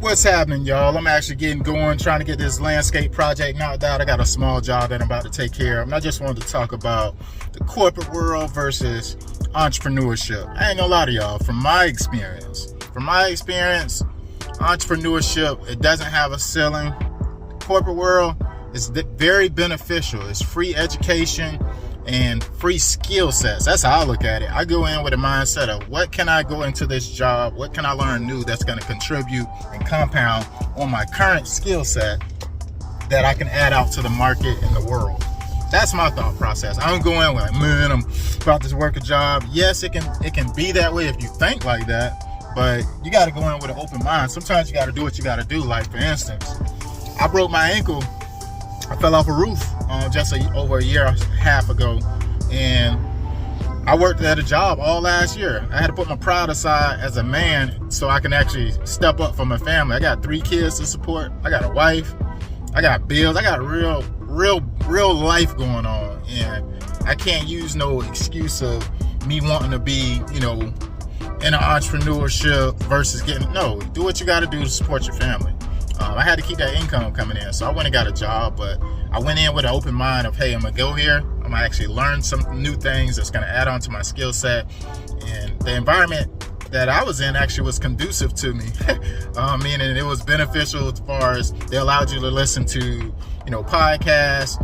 What's happening, y'all? I'm actually getting going, trying to get this landscape project knocked out. I got a small job that I'm about to take care of, and I just wanted to talk about the corporate world versus entrepreneurship. I ain't gonna lie to y'all, from my experience, entrepreneurship, it doesn't have a ceiling. Corporate world is very beneficial. It's free education and free skill sets. That's how I look at it. I go in with a mindset of what can I go into this job, what can I learn new that's going to contribute and compound on my current skill set that I can add out to the market and the world. That's my thought process. I don't go in with like, man, I'm about to work a job. Yes, it can be that way if you think like that, but you got to go in with an open mind. Sometimes you got to do what you got to do. Like, for instance, I broke my ankle. I fell off a roof just over a year and a half ago, and I worked at a job all last year. I had to put my pride aside as a man so I can actually step up for my family. I got 3 kids to support. I got a wife. I got bills. I got real life going on, and I can't use no excuse of me wanting to be, in an entrepreneurship versus no. Do what you got to do to support your family. I had to keep that income coming in, so I went and got a job, but I went in with an open mind of, hey, I'm gonna go here, I'm gonna actually learn some new things that's gonna add on to my skill set. And the environment that I was in actually was conducive to me, meaning it was beneficial as far as they allowed you to listen to, podcasts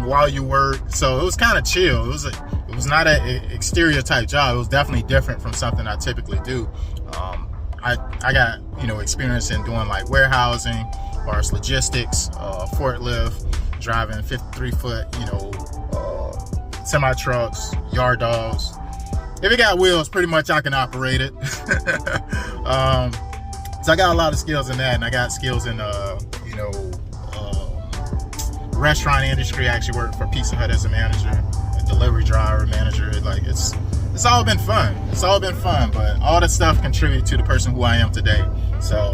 while you work. So it was kind of chill. It was not an exterior type job. It was definitely different from something I typically do. I got, experience in doing like warehousing, as far as logistics, forklift, driving 53-foot, semi trucks, yard dogs. If it got wheels, pretty much I can operate it. So I got a lot of skills in that, and I got skills in, restaurant industry. I actually worked for Pizza Hut as a manager, a delivery driver manager. Like it's all been fun. It's all been fun, but all that stuff contributed to the person who I am today. So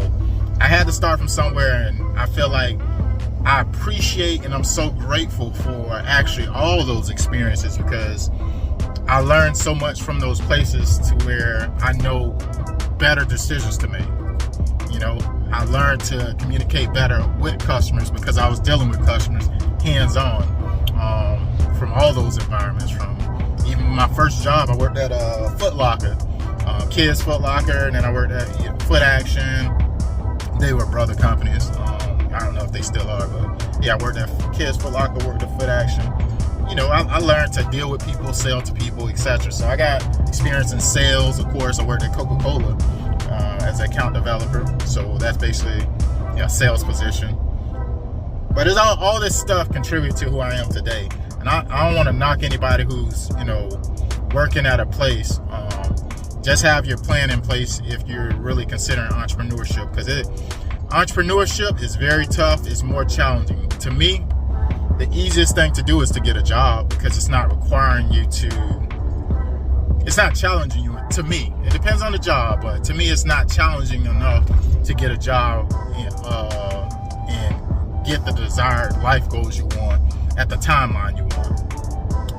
I had to start from somewhere, and I feel like I appreciate and I'm so grateful for actually all those experiences, because I learned so much from those places to where I know better decisions to make. I learned to communicate better with customers because I was dealing with customers hands-on from all those environments. From even my first job, I worked at a Foot Locker, Kids Foot Locker, and then I worked at Foot Action. They were brother companies. I don't know if they still are, but yeah, I worked at Kids Foot Locker, worked at Foot Action. I learned to deal with people, sell to people, etc. So I got experience in sales. Of course, I worked at Coca-Cola as an account developer. So that's basically a sales position. But it's all this stuff contributes to who I am today. And I don't want to knock anybody who's, working at a place. Just have your plan in place if you're really considering entrepreneurship, because entrepreneurship is very tough. It's more challenging. To me, the easiest thing to do is to get a job, because it's not requiring you it's not challenging you. To me, it depends on the job, but to me, it's not challenging enough to get a job and get the desired life goals you want at the timeline you want.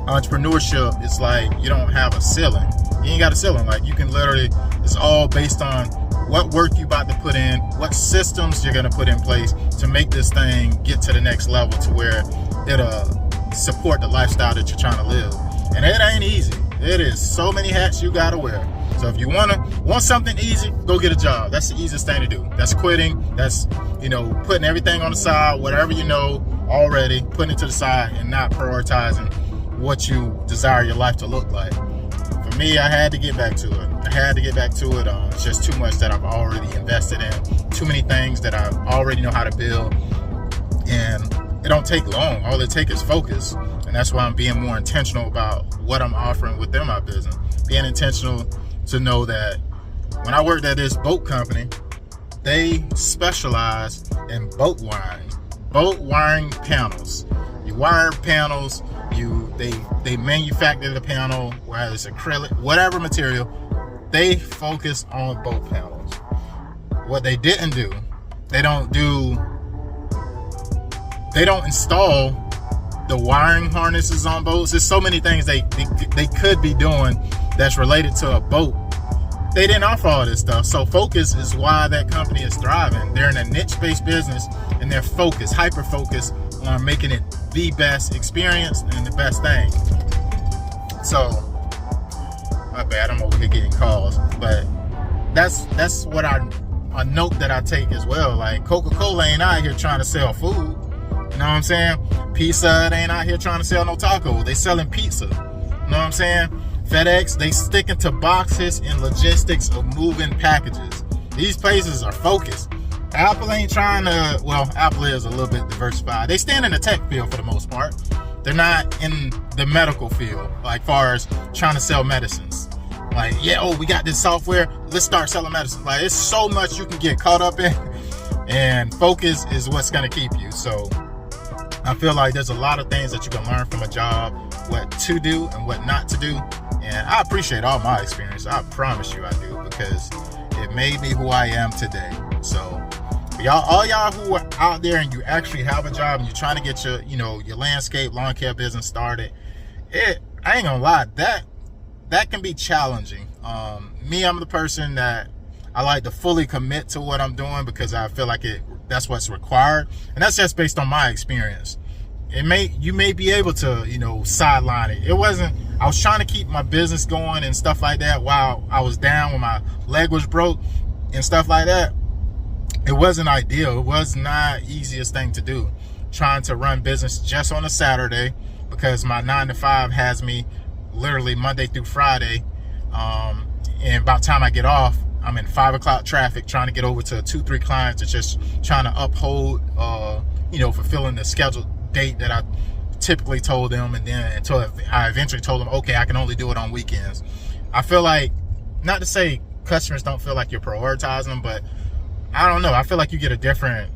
Entrepreneurship is like you don't have a ceiling. You ain't got a ceiling. Like, you can literally, it's all based on what work you about to put in, what systems you're going to put in place to make this thing get to the next level to where it'll support the lifestyle that you're trying to live. And it ain't easy. It is so many hats you got to wear. So if you want something easy, go get a job. That's the easiest thing to do. That's quitting. That's, putting everything on the side, whatever you know already, putting it to the side and not prioritizing what you desire your life to look like. For me, I had to get back to it. It's just too much that I've already invested in. Too many things that I already know how to build. And it don't take long. All it takes is focus. And that's why I'm being more intentional about what I'm offering within my business. Being intentional to know that when I worked at this boat company, they specialize in boat wiring panels. You wire panels, they manufacture the panel, whether it's acrylic, whatever material, they focus on boat panels. What they didn't do, they don't install the wiring harnesses on boats. There's so many things they could be doing that's related to a boat they didn't offer all this stuff. So focus is why that company is thriving. They're in a niche-based business, and they're focused, hyper-focused on making it the best experience and the best thing. So, my bad, I'm over here getting calls, but that's what a note that I take as well. Like, Coca-Cola ain't out here trying to sell food. You know what I'm saying? Pizza Hut ain't out here trying to sell no taco. They selling pizza. You know what I'm saying? FedEx, they sticking to boxes and logistics of moving packages. These places are focused. Apple ain't trying to, well, Apple is a little bit diversified. They stand in the tech field for the most part. They're not in the medical field, like far as trying to sell medicines. Like, yeah, oh, we got this software, let's start selling medicine. Like, it's so much you can get caught up in, and focus is what's gonna keep you. So I feel like there's a lot of things that you can learn from a job, what to do and what not to do. And I appreciate all my experience. I promise you I do, because it made me who I am today. So y'all, all y'all who are out there and you actually have a job and you're trying to get your, your landscape lawn care business started, I ain't gonna lie, that can be challenging. Me, I'm the person that I like to fully commit to what I'm doing, because I feel like that's what's required, and that's just based on my experience. You may be able to, sideline it. It wasn't, I was trying to keep my business going and stuff like that while I was down, when my leg was broke and stuff like that. It wasn't ideal. It was not easiest thing to do, trying to run business just on a Saturday, because my 9 to 5 has me literally Monday through Friday. And by the time I get off, I'm in 5 o'clock traffic trying to get over to 2-3 clients, and just trying to uphold, fulfilling the scheduled date that I typically told them. And then until I eventually told them, okay, I can only do it on weekends. I feel like, not to say customers don't feel like you're prioritizing them, but I don't know. I feel like you get a different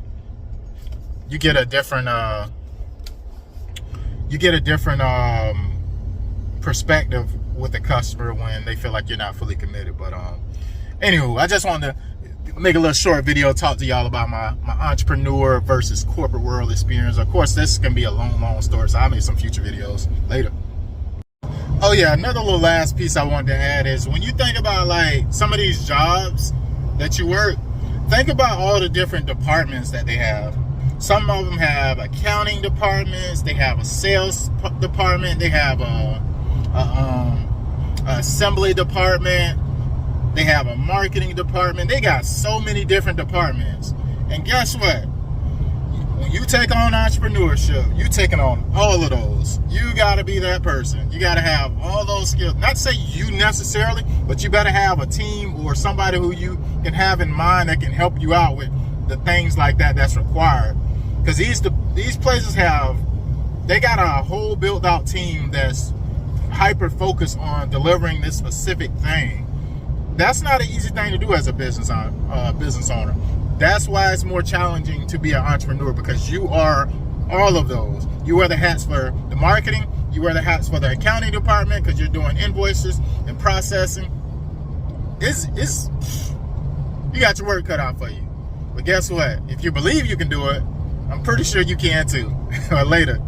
perspective with the customer when they feel like you're not fully committed. But anywho, I just wanted to make a little short video, talk to y'all about my entrepreneur versus corporate world experience. Of course, this can be a long story, so I'll make some future videos later. Oh yeah, another little last piece I wanted to add is, when you think about like some of these jobs that you work, think about all the different departments that they have. Some of them have accounting departments, they have a sales department, they have a assembly department, they have a marketing department. They got so many different departments. And guess what? When you take on entrepreneurship, you taking on all of those. You got to be that person. You got to have all those skills. Not to say you necessarily, but you better have a team or somebody who you can have in mind that can help you out with the things like that that's required. Because these places they got a whole built out team that's hyper focused on delivering this specific thing. That's not an easy thing to do as a business owner. That's why it's more challenging to be an entrepreneur, because you are all of those. You wear the hats for the marketing, you wear the hats for the accounting department because you're doing invoices and processing. You got your work cut out for you. But guess what? If you believe you can do it, I'm pretty sure you can too. Later.